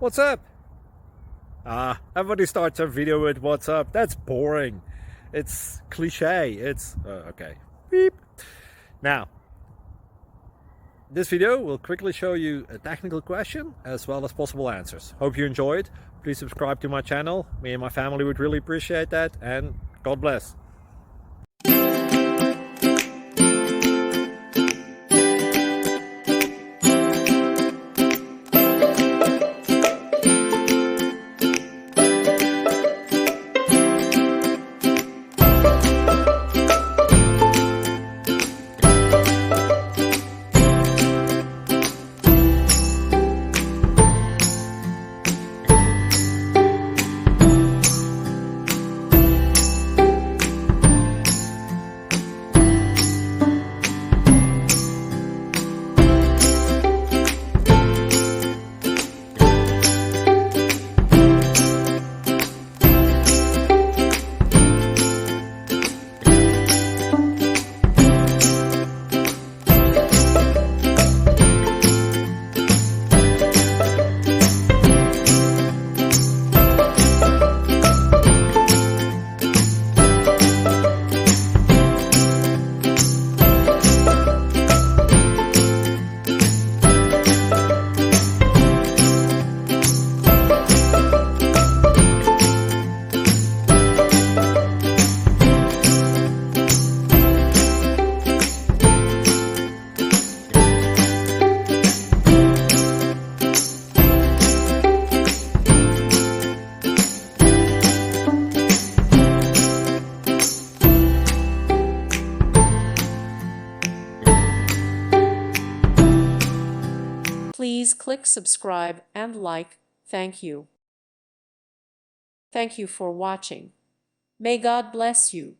What's up? Everybody starts a video with what's up. That's boring. It's cliche. It's okay. Beep. Now, this video will quickly show you a technical question as well as possible answers. Hope you enjoyed. Please subscribe to my channel. Me and my family would really appreciate that, and God bless. Please click subscribe and like. Thank you. Thank you for watching. May God bless you.